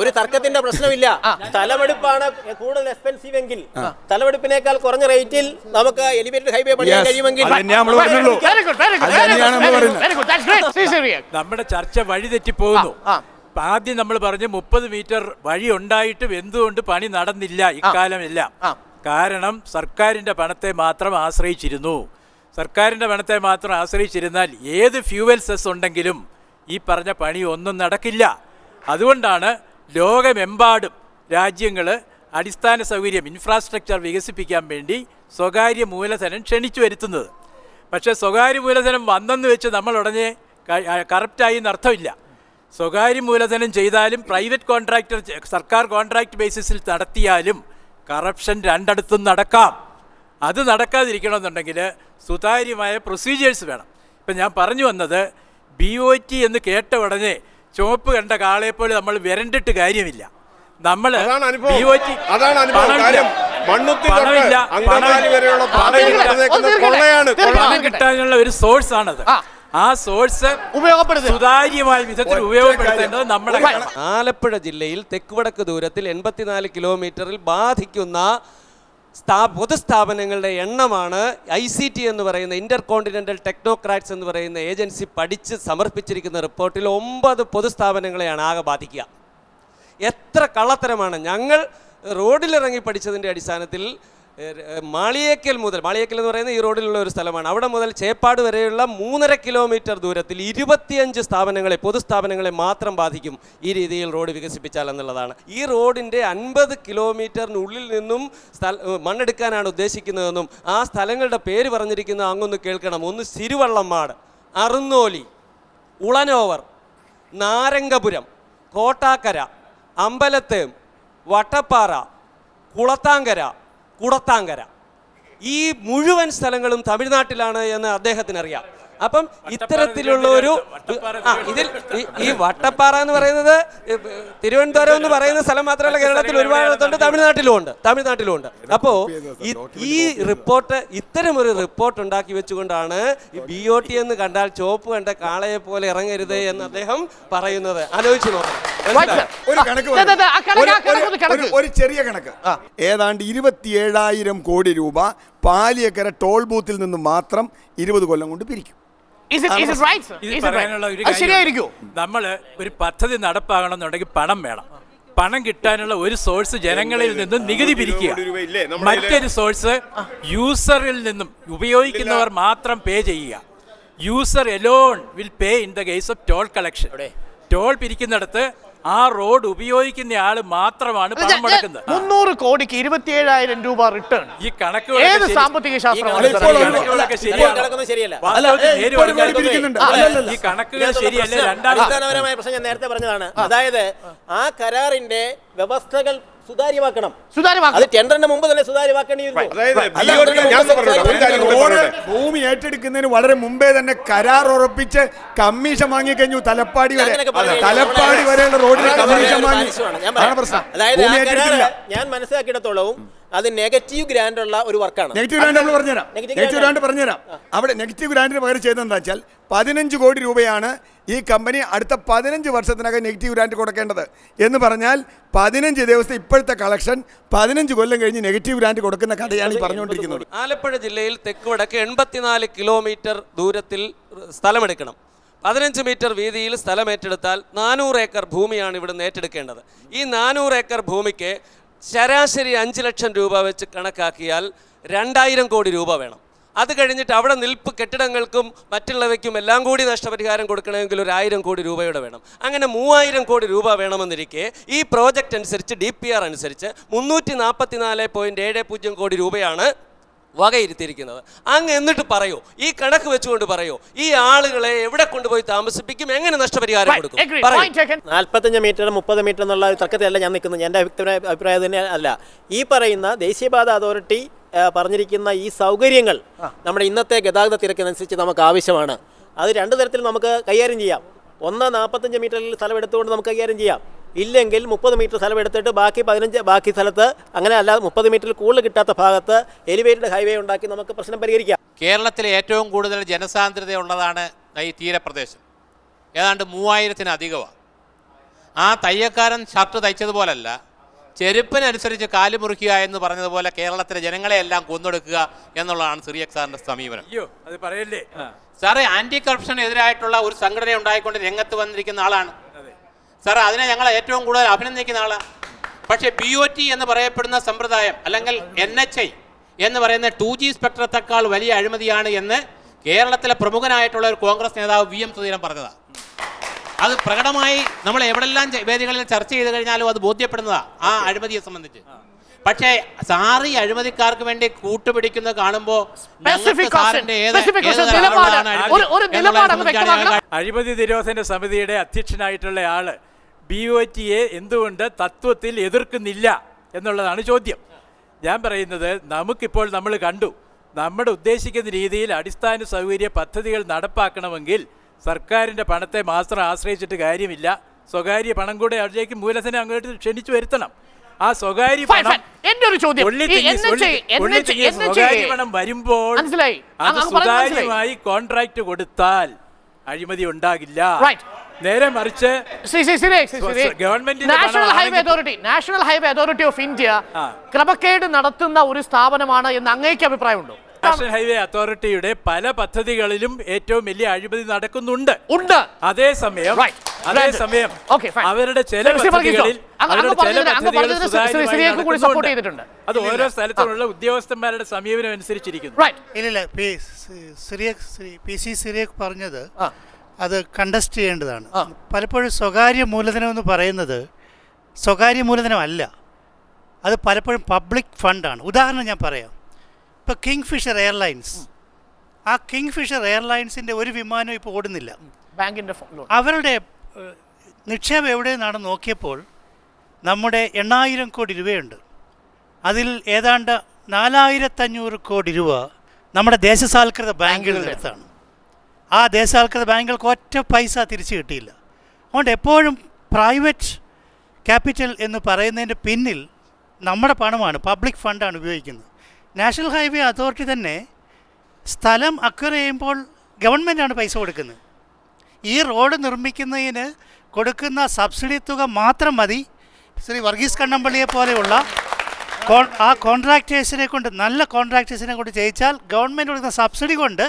ഒരു തർക്കത്തിന്റെ പ്രശ്നമില്ല. സ്ഥലമെടുപ്പാണ് കൂടുതൽ എക്സ്പെൻസീവ് എങ്കിൽ സ്ഥലമെടുപ്പിനേക്കാൾ കുറഞ്ഞ റേറ്റിൽ നമുക്ക് എലിവേറ്റഡ് ഹൈവേ പണിയാൻ കഴിയുമെങ്കിൽ നമ്മുടെ ചർച്ച വഴിതെറ്റി പോകുന്നു. ആദ്യം നമ്മൾ പറഞ്ഞു 30 മീറ്റർ വഴി ഉണ്ടായിട്ടും എന്തുകൊണ്ട് പണി നടന്നില്ല ഇക്കാലമെല്ലാം. കാരണം സർക്കാരിന്റെ പണത്തെ മാത്രം ആശ്രയിച്ചിരുന്നു. സർക്കാരിന്റെ പണത്തെ മാത്രം ആശ്രയിച്ചിരുന്നാൽ ഏത് ഫ്യൂവൽ സെസ് ഉണ്ടെങ്കിലും ഈ പറഞ്ഞ പണി ഒന്നും നടക്കില്ല. അതുകൊണ്ടാണ് ലോകമെമ്പാടും രാജ്യങ്ങൾ അടിസ്ഥാന സൗകര്യം ഇൻഫ്രാസ്ട്രക്ചർ വികസിപ്പിക്കാൻ വേണ്ടി സ്വകാര്യ മൂലധനം ക്ഷണിച്ചു വരുത്തുന്നത്. പക്ഷേ സ്വകാര്യ മൂലധനം വന്നെന്ന് വെച്ച് നമ്മൾ ഉടനെ കറപ്റ്റായി എന്നർത്ഥമില്ല. സ്വകാര്യ മൂലധനം ചെയ്താലും പ്രൈവറ്റ് കോൺട്രാക്ടർ സർക്കാർ കോൺട്രാക്ട് ബേസിസിൽ നടത്തിയാലും കറപ്ഷൻ രണ്ടിടത്തും നടക്കാം. അത് നടക്കാതിരിക്കണമെന്നുണ്ടെങ്കിൽ സുതാര്യമായ പ്രൊസീജിയേഴ്സ് വേണം. ഇപ്പം ഞാൻ പറഞ്ഞു വന്നത് BOT എന്ന് കേട്ട ഉടനെ ചുവപ്പ് കണ്ട കാളയെപ്പോലെ നമ്മൾ വിരണ്ടിട്ട് കാര്യമില്ല. നമ്മൾ BOT പണം കിട്ടാനുള്ള ഒരു സോഴ്സ് ആണത്. ആ സോഴ്സ് സുതാര്യമായ വിധത്തിൽ ഉപയോഗപ്പെടുത്തേണ്ടത് നമ്മുടെ. ആലപ്പുഴ ജില്ലയിൽ തെക്കുവടക്ക് ദൂരത്തിൽ 84 കിലോമീറ്ററിൽ ബാധിക്കുന്ന പൊതുസ്ഥാപനങ്ങളുടെ എണ്ണമാണ് ICT എന്ന് പറയുന്ന ഇന്റർ കോണ്ടിനെന്റൽ ടെക്നോക്രാറ്റ്സ് എന്ന് പറയുന്ന ഏജൻസി പഠിച്ച് സമർപ്പിച്ചിരിക്കുന്ന റിപ്പോർട്ടിൽ 9 പൊതുസ്ഥാപനങ്ങളെയാണ് ആകെ ബാധിക്കുക. എത്ര കള്ളത്തരമാണ്! ഞങ്ങൾ റോഡിലിറങ്ങി പഠിച്ചതിൻ്റെ അടിസ്ഥാനത്തിൽ മാളിയേക്കൽ എന്ന് പറയുന്ന ഈ റോഡിലുള്ള ഒരു സ്ഥലമാണ്. അവിടെ മുതൽ ചേപ്പാട് വരെയുള്ള 3.5 കിലോമീറ്റർ ദൂരത്തിൽ 25 പൊതുസ്ഥാപനങ്ങളെ മാത്രം ബാധിക്കും ഈ രീതിയിൽ റോഡ് വികസിപ്പിച്ചാൽ എന്നുള്ളതാണ്. ഈ റോഡിൻ്റെ 50 കിലോമീറ്ററിനുള്ളിൽ നിന്നും മണ്ണെടുക്കാനാണ് ഉദ്ദേശിക്കുന്നതെന്നും ആ സ്ഥലങ്ങളുടെ പേര് പറഞ്ഞിരിക്കുന്നത് അങ്ങൊന്ന് കേൾക്കണം. ഒന്ന് സിരുവള്ളമാട്, അറുന്നോലി, ഉളനോവർ, നാരംഗപുരം, കോട്ടാക്കര, അമ്പലത്തേം, വട്ടപ്പാറ, കുടത്താങ്കര. ഈ മുഴുവൻ സ്ഥലങ്ങളും തമിഴ്നാട്ടിലാണ് എന്ന് അദ്ദേഹത്തിനറിയാം. അപ്പം ഇത്തരത്തിലുള്ള ഒരു ഇതിൽ ഈ വട്ടപ്പാറ എന്ന് പറയുന്നത് തിരുവനന്തപുരം എന്ന് പറയുന്ന സ്ഥലം മാത്രമല്ല, കേരളത്തിൽ ഒരുപാട് തമിഴ്നാട്ടിലുമുണ്ട്. അപ്പോൾ ഈ റിപ്പോർട്ട്, ഇത്തരമൊരു റിപ്പോർട്ട് ഉണ്ടാക്കി വെച്ചുകൊണ്ടാണ് BOT എന്ന് കണ്ടാൽ ചുവപ്പ് കണ്ട കാളയെ പോലെ ഇറങ്ങരുത് എന്ന് അദ്ദേഹം പറയുന്നത്. ആലോചിച്ച് നോക്കണം. ഒരു ചെറിയ കണക്ക്, ഏതാണ്ട് 27,000 കോടി രൂപ പാലിയക്കര ടോൾ ബൂത്തിൽ നിന്ന് മാത്രം 20 കൊല്ലം കൊണ്ട് പിരിക്കും. നമ്മൾ ഒരു പദ്ധതി നടപ്പാകണമെന്നുണ്ടെങ്കിൽ പണം വേണം. പണം കിട്ടാനുള്ള ഒരു സോഴ്സ് ജനങ്ങളിൽ നിന്നും നികുതി പിരിക്കുക, മറ്റൊരു സോഴ്സ് യൂസറിൽ നിന്നും ഉപയോഗിക്കുന്നവർ മാത്രം പേ ചെയ്യുക. User alone will pay in the case of toll collection. Toll പിരിക്കുന്നിടത്ത് ആ റോഡ് ഉപയോഗിക്കുന്ന ആള് മാത്രമാണ് പണം മുടക്കുന്നത്. 300 കോടിക്ക് 27,000 രൂപ റിട്ടേൺ. ഈ കണക്ക് ഏത് സാമ്പത്തിക ശാസ്ത്രമാണ്? ഈ കണക്കുകൾ ശരിയല്ല. അടിസ്ഥാനപരമായ പ്രശ്നം ഞാൻ നേരത്തെ പറഞ്ഞതാണ്. അതായത് ആ കരാറിന്റെ വ്യവസ്ഥകൾ സുതാര്യമാക്കണം. അത് ടെൻഡറിന് മുമ്പ് തന്നെ സുതാര്യമാക്കേണ്ടിയിരുന്നു. ഭൂമി ഏറ്റെടുക്കുന്നതിന് വളരെ മുമ്പേ തന്നെ കരാർ ഉറപ്പിച്ച് കമ്മീഷൻ വാങ്ങിക്കഴിഞ്ഞു. തലപ്പാടി വരെയുള്ള റോഡിൽ കമ്മീഷൻ വാങ്ങി. അതായത് ഞാൻ മനസ്സിലാക്കിയിടത്തോളവും അത് നെഗറ്റീവ് ഗ്രാൻഡ് ഉള്ള ഒരു വർക്കാണ്. നെഗറ്റീവ് ഗ്രാൻഡ് പറഞ്ഞുതരാം. അവിടെ നെഗറ്റീവ് ഗ്രാൻഡിന് പകരം ചെയ്തതെന്താ വെച്ചാൽ 15 കോടി രൂപയാണ് ഈ കമ്പനി അടുത്ത 15 വർഷത്തിനകം നെഗറ്റീവ് ഗ്രാൻഡ് കൊടുക്കേണ്ടത്. എന്ന് പറഞ്ഞാൽ 15 ദിവസത്തെ ഇപ്പോഴത്തെ കളക്ഷൻ 15 കൊല്ലം കഴിഞ്ഞ് നെഗറ്റീവ് ഗ്രാൻഡ് കൊടുക്കുന്ന കഥയാണ് ഈ പറഞ്ഞുകൊണ്ടിരിക്കുന്നത്. ആലപ്പുഴ ജില്ലയിൽ തെക്കുവടക്ക് 84 കിലോമീറ്റർ ദൂരത്തിൽ സ്ഥലമെടുക്കണം. 15 മീറ്റർ വീതിയിൽ സ്ഥലം ഏറ്റെടുത്താൽ 400 ഏക്കർ ഭൂമിയാണ് ഇവിടുന്ന് ഏറ്റെടുക്കേണ്ടത്. ഈ 400 ഏക്കർ ഭൂമിക്ക് ശരാശരി 5 ലക്ഷം രൂപ വെച്ച് കണക്കാക്കിയാൽ 2000 കോടി രൂപ വേണം. അത് കഴിഞ്ഞിട്ട് അവിടെ നിൽപ്പ് കെട്ടിടങ്ങൾക്കും മറ്റുള്ളവയ്ക്കും എല്ലാം കൂടി നഷ്ടപരിഹാരം കൊടുക്കണമെങ്കിൽ 1,000 കോടി രൂപയുടെ വേണം. അങ്ങനെ 3,000 കോടി രൂപ വേണമെന്നിരിക്കെ ഈ പ്രോജക്റ്റ് അനുസരിച്ച് DPR അനുസരിച്ച് 344.70 കോടി രൂപയാണ് വകയിരുത്തിയിരിക്കുന്നത്. അങ്ങ് എന്നിട്ട് പറയൂ, ഈ കണക്ക് വെച്ചുകൊണ്ട് പറയൂ, ഈ ആളുകളെ എവിടെ കൊണ്ടുപോയി താമസിപ്പിക്കും, എങ്ങനെ നഷ്ടപരിഹാരം കൊടുക്കും? 45 മീറ്റർ 30 മീറ്റർ എന്നുള്ള തർക്കത്തിലല്ല ഞാൻ നിൽക്കുന്നത്. എൻ്റെ അഭിപ്രായം തന്നെ അല്ല. ഈ പറയുന്ന ദേശീയപാത അതോറിറ്റി പറഞ്ഞിരിക്കുന്ന ഈ സൗകര്യങ്ങൾ നമ്മുടെ ഇന്നത്തെ ഗതാഗത തിരക്കിനനുസരിച്ച് നമുക്ക് ആവശ്യമാണ്. അത് 2 തരത്തിൽ നമുക്ക് കൈകാര്യം ചെയ്യാം. ഒന്ന് 45 മീറ്ററിൽ സ്ഥലം എടുത്തുകൊണ്ട് നമുക്ക് കൈകാര്യം ചെയ്യാം. ഇല്ലെങ്കിൽ 30 മീറ്റർ സ്ഥലം എടുത്തിട്ട് ബാക്കി സ്ഥലത്ത്, അങ്ങനെ അല്ലാതെ 30 മീറ്ററിൽ കൂടുതൽ കിട്ടാത്ത ഭാഗത്ത് എലിവേറ്റഡ് ഹൈവേ ഉണ്ടാക്കി നമുക്ക് പ്രശ്നം പരിഹരിക്കാം. കേരളത്തിലെ ഏറ്റവും കൂടുതൽ ജനസാന്ദ്രതയുള്ളതാണ് ഈ തീരപ്രദേശം. ഏതാണ്ട് 3000-ലധികമാണ്. ആ തയ്യക്കാരൻ ഷർട്ട് തയ്ച്ചതുപോലല്ല, ചെരുപ്പിനനുസരിച്ച് കാല് മുറിക്കുക എന്ന് പറഞ്ഞതുപോലെ കേരളത്തിലെ ജനങ്ങളെ എല്ലാം കൊന്നൊടുക്കുക എന്നുള്ളതാണ് സിറിയക് സാറിന്റെ സമീപനം. അയ്യോ അത് പറയല്ലേ. സാറേ, ആന്റി കറപ്ഷനെതിരായിട്ടുള്ള ഒരു സംഘടന ഉണ്ടായിക്കൊണ്ട് രംഗത്ത് വന്നിരിക്കുന്ന ആളാണ് സാർ. അതിനെ ഞങ്ങൾ ഏറ്റവും കൂടുതൽ അഭിനന്ദിക്കുന്ന ആളാണ്. പക്ഷേ BOT എന്ന് പറയപ്പെടുന്ന സമ്പ്രദായം അല്ലെങ്കിൽ NHI എന്ന് പറയുന്ന 2G സ്പെക്ട്രത്തെക്കാൾ വലിയ അഴിമതിയാണ് എന്ന് കേരളത്തിലെ പ്രമുഖനായിട്ടുള്ള ഒരു കോൺഗ്രസ് നേതാവ് VM സുധീരൻ പറഞ്ഞതാണ്. അത് പ്രകടമായി നമ്മൾ എവിടെല്ലാം വേദികളിൽ ചർച്ച ചെയ്ത് കഴിഞ്ഞാലും അത് ബോധ്യപ്പെടുന്നതാണ് ആ അഴിമതിയെ സംബന്ധിച്ച്. പക്ഷേ സാറി അഴിമതിക്കാർക്ക് വേണ്ടി കൂട്ടുപിടിക്കുന്നത് കാണുമ്പോൾ അഴിമതി നിരോധന സമിതിയുടെ അധ്യക്ഷനായിട്ടുള്ള ആള് BOTയെ എന്തുകൊണ്ട് തത്വത്തിൽ എതിർക്കുന്നില്ല എന്നുള്ളതാണ് ചോദ്യം. ഞാൻ പറയുന്നത് നമുക്കിപ്പോൾ നമ്മൾ കണ്ടു, നമ്മുടെ ഉദ്ദേശിക്കുന്ന രീതിയിൽ അടിസ്ഥാന സൗകര്യ പദ്ധതികൾ നടപ്പാക്കണമെങ്കിൽ സർക്കാരിൻ്റെ പണത്തെ മാത്രം ആശ്രയിച്ചിട്ട് കാര്യമില്ല. സ്വകാര്യ പണം കൂടെ അതിലേക്ക് മൂലധനം അങ്ങോട്ട് ക്ഷണിച്ചു വരുത്തണം. ആ സ്വകാര്യ പണം സ്വകാര്യ പണം വരുമ്പോൾ അത് സുതാര്യമായി കോൺട്രാക്ട് കൊടുത്താൽ അഴിമതി ഉണ്ടാകില്ല. നേരെ മറിച്ച് national highway authority of India ക്രമക്കേട് നടത്തുന്ന ഒരു സ്ഥാപനമാണ് എന്ന് അങ്ങേക്ക് അഭിപ്രായമുണ്ടോ? നാഷണൽ ഹൈവേ അതോറിറ്റിയുടെ പല പദ്ധതികളിലും ഏറ്റവും വലിയ അഴിമതി നടക്കുന്നുണ്ട്. അതേസമയം അവരുടെ ചില പദ്ധതികളിൽ അത് ഓരോ സ്ഥലത്തുള്ള ഉദ്യോഗസ്ഥന്മാരുടെ സമീപനം അനുസരിച്ചിരിക്കുന്നു. സിറിയക് പറഞ്ഞത് അത് കണ്ടസ്റ്റ് ചെയ്യേണ്ടതാണ്. പലപ്പോഴും സ്വകാര്യ മൂലധനം എന്ന് പറയുന്നത് സ്വകാര്യ മൂലധനമല്ല, അത് പലപ്പോഴും പബ്ലിക് ഫണ്ടാണ്. ഉദാഹരണം ഞാൻ പറയാം. ഇപ്പോൾ കിങ്ഫിഷർ എയർലൈൻസ്, ആ കിങ്ഫിഷർ എയർലൈൻസിൻ്റെ ഒരു വിമാനം ഇപ്പോൾ ഓടുന്നില്ല. ബാങ്കിൻ്റെ അവരുടെ നിക്ഷേപം എവിടെയെന്നാണ് നോക്കിയപ്പോൾ നമ്മുടെ 8000 കോടി രൂപയുണ്ട്. അതിൽ ഏതാണ്ട് 4500 കോടി രൂപ നമ്മുടെ ദേശസാൽകൃത ബാങ്കുകളുടെ അടുത്താണ്. ആ ദേശസാൽകൃത ബാങ്കുകൾക്ക് ഒറ്റ പൈസ തിരിച്ചു കിട്ടിയില്ല. അതുകൊണ്ട് എപ്പോഴും പ്രൈവറ്റ് ക്യാപിറ്റൽ എന്ന് പറയുന്നതിൻ്റെ പിന്നിൽ നമ്മുടെ പണമാണ്, പബ്ലിക് ഫണ്ടാണ് ഉപയോഗിക്കുന്നത്. നാഷണൽ ഹൈവേ അതോറിറ്റി തന്നെ സ്ഥലം അക്വയർ ചെയ്യുമ്പോൾ ഗവൺമെൻറ്റാണ് പൈസ കൊടുക്കുന്നത്. ഈ റോഡ് നിർമ്മിക്കുന്നതിന് കൊടുക്കുന്ന സബ്സിഡി തുക മാത്രം മതി ശ്രീ വർഗീസ് കണ്ണമ്പള്ളിയെ പോലെയുള്ള ആ കോൺട്രാക്ടേഴ്സിനെ കൊണ്ട്, നല്ല കോൺട്രാക്ടേഴ്സിനെ കൊണ്ട് ചെയ്യിച്ചാൽ ഗവൺമെൻറ് കൊടുക്കുന്ന സബ്സിഡി കൊണ്ട്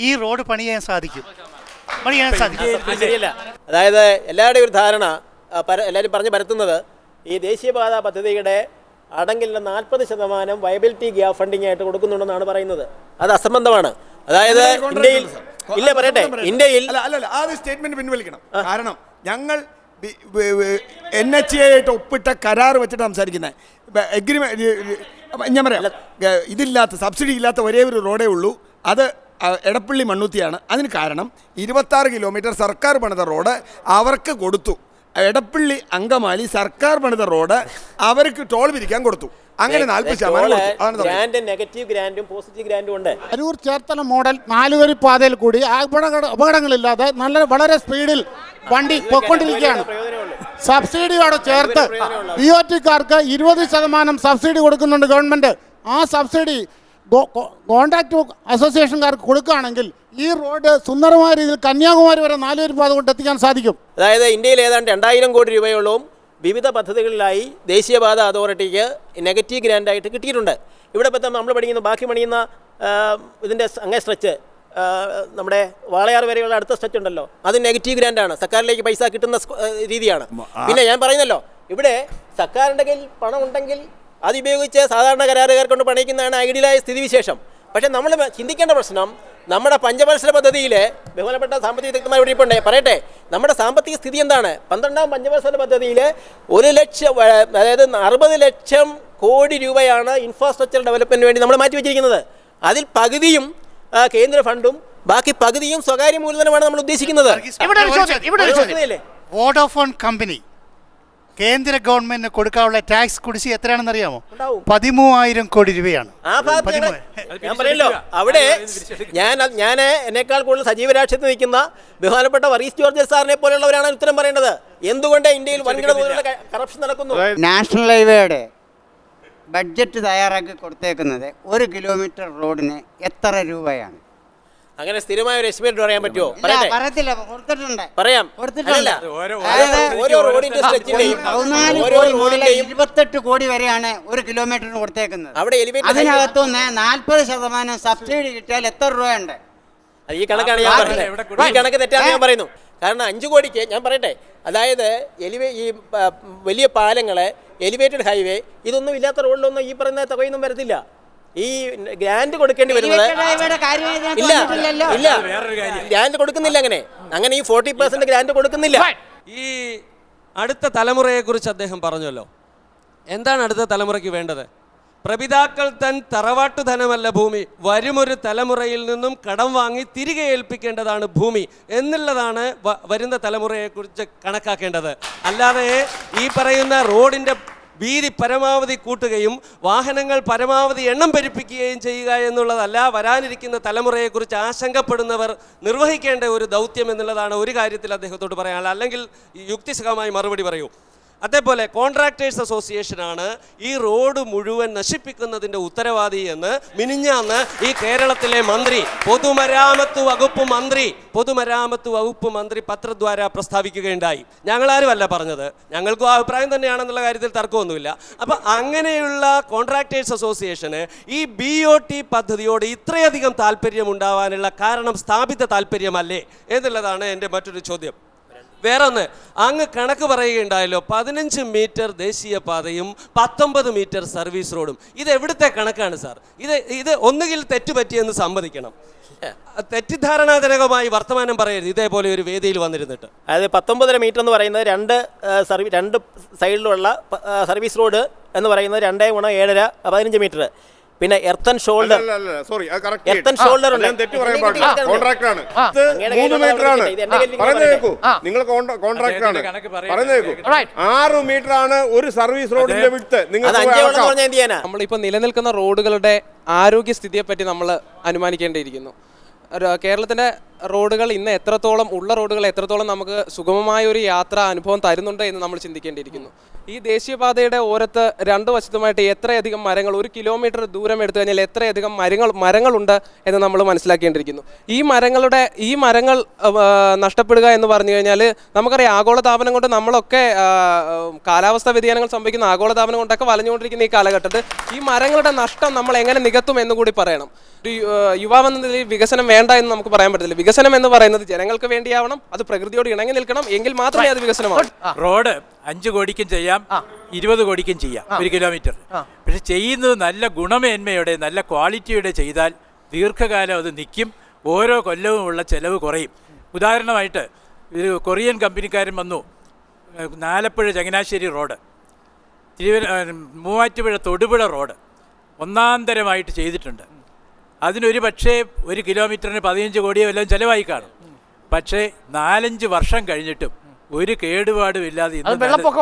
ഈ റോഡ് പണിയാൻ സാധിക്കും. ശരിയല്ല. അതായത് എല്ലാവരുടെയും ഒരു ധാരണ, എല്ലാവരും പറഞ്ഞു പരത്തുന്നത് ഈ ദേശീയപാത പദ്ധതിയുടെ അടങ്കിലുള്ള 40% വയബിലിറ്റി ഗ്യാപ് ഫണ്ടിങ് ആയിട്ട് കൊടുക്കുന്നുണ്ടെന്നാണ് പറയുന്നത്. അത് അസംബന്ധമാണ്. അതായത് ഇന്ത്യയിൽ ഇല്ല, പറയട്ടെ, ഇന്ത്യയിൽ സ്റ്റേറ്റ്മെന്റ് പിൻവലിക്കണം. കാരണം ഞങ്ങൾ NHA ആയിട്ട് ഒപ്പിട്ട കരാർ വെച്ചിട്ട് സംസാരിക്കുന്നത്. ഞാൻ പറയാം, ഇതില്ലാത്ത സബ്സിഡി ഇല്ലാത്ത ഒരേ ഒരു റോഡേ ഉള്ളൂ, അത് എടപ്പള്ളി മണ്ണുത്തിയാണ്. അതിന് കാരണം 26 കിലോമീറ്റർ സർക്കാർ പണിത റോഡ് അവർക്ക് കൊടുത്തു. എടപ്പള്ളി അങ്കമാലി സർക്കാർ പണിത റോഡ് അവർക്ക് ടോൾ പിരിക്കാൻ കൊടുത്തു. അങ്ങനെ 40% നെഗറ്റീവ് ഗ്രാൻഡും പോസിറ്റീവ് ഗ്രാൻഡും ഉണ്ട്. അരൂർ ചേർത്തല മോഡൽ 4 വരി പാതയിൽ കൂടി അപകടങ്ങളില്ലാതെ വളരെ സ്പീഡിൽ വണ്ടി പൊയ്ക്കൊണ്ടിരിക്കുകയാണ്. സബ്സിഡിയോടെ ചേർത്ത് BOTക്കാർക്ക് 20% സബ്സിഡി കൊടുക്കുന്നുണ്ട് ഗവൺമെൻറ്. ആ സബ്സിഡി കോൺട്രാക്ട് അസോസിയേഷൻകാർക്ക് കൊടുക്കുകയാണെങ്കിൽ ഈ റോഡ് സുന്ദരമായ രീതിയിൽ കന്യാകുമാരി വരെ 4 വരി പാത കൊണ്ട് എത്തിക്കാൻ സാധിക്കും. അതായത് ഇന്ത്യയിൽ ഏതാണ്ട് 2000 കോടി രൂപയോളം വിവിധ പദ്ധതികളിലായി ദേശീയപാത അതോറിറ്റിക്ക് നെഗറ്റീവ് ഗ്രാൻഡായിട്ട് കിട്ടിയിട്ടുണ്ട്. ഇവിടെ ഇപ്പം നമ്മൾ ബാക്കി പണിയുന്ന ഇതിൻ്റെ അങ്ങേ സ്ട്രെച്ച്, നമ്മുടെ വാളയാർ വരെയുള്ള അടുത്ത സ്ട്രെച്ച് ഉണ്ടല്ലോ, അത് നെഗറ്റീവ് ഗ്രാൻഡാണ്, സർക്കാരിലേക്ക് പൈസ കിട്ടുന്ന രീതിയാണ്. പിന്നെ ഞാൻ പറയുന്നല്ലോ, ഇവിടെ സർക്കാരിൻ്റെ കയ്യിൽ പണം ഉണ്ടെങ്കിൽ അത് ഉപയോഗിച്ച് സാധാരണ കരാറുകാർ കൊണ്ട് പണിയിക്കുന്നതാണ് ഐഡിയലായ സ്ഥിതിവിശേഷം. പക്ഷേ നമ്മൾ ചിന്തിക്കേണ്ട പ്രശ്നം, നമ്മുടെ പഞ്ചവത്സര പദ്ധതിയിലെ ബഹുമാനപ്പെട്ട സാമ്പത്തിക വിദഗ്ധമായി ഇവിടെ ഇപ്പോൾ പറയട്ടെ, നമ്മുടെ സാമ്പത്തിക സ്ഥിതി എന്താണ്? 12ാം പഞ്ചവത്സര പദ്ധതിയിൽ 1 ലക്ഷം, അതായത് 60 ലക്ഷം കോടി രൂപയാണ് ഇൻഫ്രാസ്ട്രക്ചർ ഡെവലപ്മെൻറ്റിന് വേണ്ടി നമ്മൾ മാറ്റിവെച്ചിരിക്കുന്നത്. അതിൽ പകുതിയും കേന്ദ്ര ഫണ്ടും ബാക്കി പകുതിയും സ്വകാര്യ മൂലധനമാണ് നമ്മൾ ഉദ്ദേശിക്കുന്നത്. വോഡാഫോൺ കമ്പനി കേന്ദ്ര ഗവൺമെന്റിന് കൊടുക്കാനുള്ള ടാക്സ് കുടിശ്ശിക എത്രയാണെന്ന് അറിയാമോ? 13,000 കോടി രൂപയാണ്. ഞാൻ പറയല്ലോ, അവിടെ ഞാൻ എന്നെക്കാൾ കൂടുതൽ സജീവ രാഷ്ട്രീയത്തിൽ നിൽക്കുന്ന ബഹുമാനപ്പെട്ട വർഗീസ് ജോർജ് സാറിനെ പോലെയുള്ളവരാണ് ഉത്തരം പറയേണ്ടത്. എന്തുകൊണ്ട് ഇന്ത്യയിൽ വൻകിട തോതിലുള്ള കറപ്ഷൻ നടക്കുന്നു? നാഷണൽ ഹൈവേയുടെ ബഡ്ജറ്റ് തയ്യാറാക്കി കൊടുത്തേക്കുന്നത് 1 കിലോമീറ്റർ റോഡിന് എത്ര രൂപയാണ്? അങ്ങനെ സ്ഥിരമായ ഒരു എസ്റ്റിമേറ്റ് പറയാൻ പറ്റുമോ? പറയട്ടെ. പറയത്തില്ല, കൊടുത്തിട്ടുണ്ട്. പറയാം. കൊടുത്തിട്ടുണ്ട്. അല്ല, അതായത് ഓരോ റോഡിന്റെ സ്ട്രെച്ചിന്റെയും 14 കോടി മുതൽ 28 കോടി വരെയാണ് ഒരു കിലോമീറ്ററിന് കൊടുത്തേക്കുന്നത്. അവിടെ എലിവേറ്റർ അതിനകത്തുനിന്ന് 40% സബ്സിഡി കിട്ടിയാൽ എത്ര രൂപയുണ്ട്? ഈ കണക്കാണ് ഞാൻ പറയുന്നത്. ഈ കണക്ക് തെറ്റാന്ന് ഞാൻ പറയുന്നു. കാരണം 5 കോടിക്ക് ഞാൻ പറയട്ടെ, അതായത് ഈ വലിയ പാലങ്ങളെ, എലിവേറ്റഡ് ഹൈവേ, ഇതൊന്നും ഇല്ലാത്ത റോഡിലൊന്നും ഈ പറയുന്ന തുകയൊന്നും വരത്തില്ല. ഈ ഗ്രാൻഡ് കൊടുക്കേണ്ടി വരുന്നത് ഇല്ല, ഗ്രാൻഡ് കൊടുക്കുന്നില്ല. അങ്ങനെ ഈ 40% ഗ്രാൻഡ് കൊടുക്കുന്നില്ല. ഈ അടുത്ത തലമുറയെക്കുറിച്ച് അദ്ദേഹം പറഞ്ഞല്ലോ. എന്താണ് അടുത്ത തലമുറയ്ക്ക് വേണ്ടത്? പ്രപിതാക്കൾ തൻ തറവാട്ടു ധനമല്ല ഭൂമി, വരുമൊരു തലമുറയിൽ നിന്നും കടം വാങ്ങി തിരികെ ഏൽപ്പിക്കേണ്ടതാണ് ഭൂമി എന്നുള്ളതാണ് വരുന്ന തലമുറയെക്കുറിച്ച് കണക്കാക്കേണ്ടത്. അല്ലാതെ ഈ പറയുന്ന റോഡിൻ്റെ വീതി പരമാവധി കൂട്ടുകയും വാഹനങ്ങൾ പരമാവധി എണ്ണം പെരുപ്പിക്കുകയും ചെയ്യുക എന്നുള്ളതല്ല വരാനിരിക്കുന്ന തലമുറയെക്കുറിച്ച് ആശങ്കപ്പെടുന്നവർ നിർവഹിക്കേണ്ട ഒരു ദൗത്യം എന്നുള്ളതാണ് ഒരു കാര്യത്തിൽ അദ്ദേഹത്തോട് പറയാനുള്ളത്. അല്ലെങ്കിൽ യുക്തിസഹമായി മറുപടി പറയൂ. അതേപോലെ കോൺട്രാക്ടേഴ്സ് അസോസിയേഷനാണ് ഈ റോഡ് മുഴുവൻ നശിപ്പിക്കുന്നതിൻ്റെ ഉത്തരവാദി എന്ന് മിനിഞ്ഞാന്ന് ഈ കേരളത്തിലെ മന്ത്രി പൊതുമരാമത്ത് വകുപ്പ് മന്ത്രി പത്രദ്വാര പ്രസ്താവിക്കുകയുണ്ടായി. ഞങ്ങളാരുമല്ല പറഞ്ഞത്, ഞങ്ങൾക്കും ആ അഭിപ്രായം തന്നെയാണെന്നുള്ള കാര്യത്തിൽ തർക്കമൊന്നുമില്ല. അപ്പം അങ്ങനെയുള്ള കോൺട്രാക്ടേഴ്സ് അസോസിയേഷന് ഈ BOT പദ്ധതിയോട് ഇത്രയധികം താല്പര്യം ഉണ്ടാവാനുള്ള കാരണം സ്ഥാപിത താല്പര്യമല്ലേ എന്നുള്ളതാണ് എൻ്റെ മറ്റൊരു ചോദ്യം. വേറൊന്ന്, അങ്ങ് കണക്ക് പറയുകയുണ്ടായല്ലോ, 15 മീറ്റർ ദേശീയപാതയും 19 മീറ്റർ സർവീസ് റോഡും. ഇത് എവിടുത്തെ കണക്കാണ് സാർ? ഇത് ഒന്നുകിൽ തെറ്റുപറ്റിയെന്ന് സമ്മതിക്കണം. തെറ്റിദ്ധാരണാജനകമായി വർത്തമാനം പറയരുത് ഇതേപോലെ ഒരു വേദിയിൽ വന്നിരുന്നിട്ട്. അതായത് 19 മീറ്റർ എന്ന് പറയുന്നത് രണ്ട് സൈഡിലുള്ള സർവീസ് റോഡ് എന്ന് പറയുന്നത് 2 × 7.5 15 മീറ്റർ. പിന്നെ എർത്തൻ ഷോൾഡർ ഉണ്ട്. കോൺട്രാക്ടറാണ് 3 മീറ്ററാണ് പറയുന്നത് കേൾക്കൂ. നിങ്ങൾ കോൺട്രാക്ടറാണ് പറയുന്നത് കേൾക്കൂ. 6 മീറ്ററാണ് ഒരു സർവീസ് റോഡിന്റെ വിഡ്ത്. നമ്മളിപ്പോൾ നിലനിൽക്കുന്ന റോഡുകളുടെ ആരോഗ്യസ്ഥിതിയെ പറ്റി നമ്മൾ അനുമാനിക്കേണ്ടിയിരിക്കുന്നു. കേരളത്തിൻ്റെ റോഡുകൾ ഇന്ന് ഉള്ള റോഡുകൾ എത്രത്തോളം നമുക്ക് സുഗമമായ ഒരു യാത്രാ അനുഭവം തരുന്നുണ്ട് എന്ന് നമ്മൾ ചിന്തിക്കേണ്ടിയിരിക്കുന്നു. ഈ ദേശീയപാതയുടെ ഓരത്ത് 2 വശത്തുമായിട്ട് എത്രയധികം മരങ്ങൾ, 1 കിലോമീറ്റർ ദൂരം എടുത്തു കഴിഞ്ഞാൽ എത്രയധികം മരങ്ങളുണ്ട് എന്ന് നമ്മൾ മനസ്സിലാക്കേണ്ടിയിരിക്കുന്നു. ഈ മരങ്ങൾ നഷ്ടപ്പെടുക എന്ന് പറഞ്ഞു കഴിഞ്ഞാൽ നമുക്കറിയാം, ആഗോളതാപനം കൊണ്ട് നമ്മളൊക്കെ കാലാവസ്ഥാ വ്യതിയാനങ്ങൾ സംഭവിക്കുന്ന ആഗോളതാപനം കൊണ്ടൊക്കെ വലഞ്ഞുകൊണ്ടിരിക്കുന്ന ഈ കാലഘട്ടത്തിൽ ഈ മരങ്ങളുടെ നഷ്ടം നമ്മൾ എങ്ങനെ നികത്തും എന്നുകൂടി പറയണം. ഒരു യുവാവെന്ന നിലയിൽ വികസനം വേണ്ട എന്ന് നമുക്ക് പറയാൻ പറ്റില്ല. വികസനം എന്ന് പറയുന്നത് ജനങ്ങൾക്ക് വേണ്ടിയാവണം, അത് പ്രകൃതിയോട് ഇണങ്ങി നിൽക്കണം, എങ്കിൽ മാത്രമേ അത് വികസനമാവൂ. റോഡ് 5 കോടിക്കും ചെയ്യാം, 20 കോടിക്കും ചെയ്യാം 1 കിലോമീറ്റർ. പക്ഷെ ചെയ്യുന്നത് നല്ല ഗുണമേന്മയോടെ, നല്ല ക്വാളിറ്റിയോടെ ചെയ്താൽ ദീർഘകാലം അത് നിൽക്കും. ഓരോ കൊല്ലവുമുള്ള ചെലവ് കുറയും. ഉദാഹരണമായിട്ട് ഒരു കൊറിയൻ കമ്പനിക്കാരൻ വന്നു, ആലപ്പുഴ ചങ്ങനാശ്ശേരി റോഡ്, മൂവാറ്റുപുഴ തൊടുപുഴ റോഡ് ഒന്നാന്തരമായിട്ട് ചെയ്തിട്ടുണ്ട്. അതിനൊരു പക്ഷേ 1 കിലോമീറ്ററിന് 15 കോടിയോ എല്ലാം ചിലവായി കാണും. പക്ഷേ 4-5 വർഷം കഴിഞ്ഞിട്ടും ഒരു കേടുപാടും ഇല്ലാതെ വെള്ളപ്പൊക്കം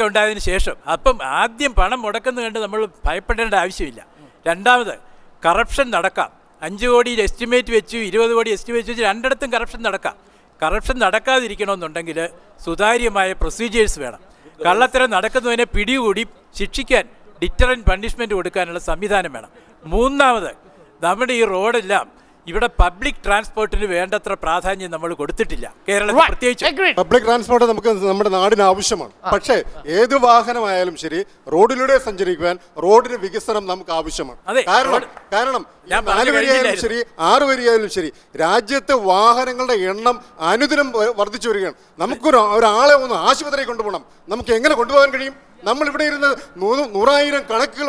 ഉണ്ടായതിനു ശേഷം അപ്പം ആദ്യം പണം മുടക്കുന്നത് കണ്ട് നമ്മൾ ഭയപ്പെടേണ്ട ആവശ്യമില്ല. രണ്ടാമത്, കറപ്ഷൻ നടക്കാം. 5 കോടിയിൽ എസ്റ്റിമേറ്റ് വെച്ചു, 20 കോടി എസ്റ്റിമേറ്റ് വെച്ച് രണ്ടിടത്തും കറപ്ഷൻ നടക്കാം. കറപ്ഷൻ നടക്കാതിരിക്കണമെന്നുണ്ടെങ്കിൽ സുതാര്യമായ പ്രൊസീജിയേഴ്സ് വേണം. കള്ളത്തരം നടക്കുന്നതിനെ പിടികൂടി ശിക്ഷിക്കാൻ ഡിറ്ററൻറ്റ് പണിഷ്മെൻറ്റ് കൊടുക്കാനുള്ള സംവിധാനം വേണം. മൂന്നാമത്, നമ്മുടെ ഈ റോഡെല്ലാം ഇവിടെ പബ്ലിക് ട്രാൻസ്പോർട്ടിന് വേണ്ടത്ര പ്രാധാന്യം നമ്മൾ കൊടുത്തിട്ടില്ല കേരളത്തിൽ പ്രത്യേകിച്ച്. പബ്ലിക് ട്രാൻസ്പോർട്ട് നമുക്ക് നമ്മുടെ നാടിന് ആവശ്യമാണ്. പക്ഷേ ഏത് വാഹനമായാലും ശരി, റോഡിലൂടെ സഞ്ചരിക്കുവാൻ റോഡിന് വികസനം നമുക്ക് ആവശ്യമാണ്. കാരണം 4 വരിയായാലും ശരി, 6 വരിയായാലും ശരി, രാജ്യത്തെ വാഹനങ്ങളുടെ എണ്ണം അനുദിനം വർദ്ധിച്ചു വരികയാണ്. ഒരാളെ ഒന്ന് ആശുപത്രിയിൽ കൊണ്ടുപോകണം, നമുക്ക് എങ്ങനെ കൊണ്ടുപോകാൻ കഴിയും? നമ്മൾ ഇവിടെ ഇരുന്ന് 100,000 കണക്കുകൾ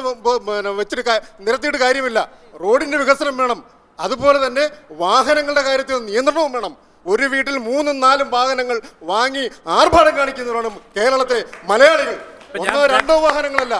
വെച്ചിട്ട് നിരത്തിയിട്ട് കാര്യമില്ല. റോഡിന്റെ വികസനം വേണം. അതുപോലെ തന്നെ വാഹനങ്ങളുടെ കാര്യത്തിൽ നിയന്ത്രണവും വേണം. ഒരു വീട്ടിൽ 3-4 വാഹനങ്ങൾ വാങ്ങി ആർഭാടം കാണിക്കുന്നവരാണ് കേരളത്തിലെ മലയാളികൾ. 1-2 വാഹനങ്ങളല്ല.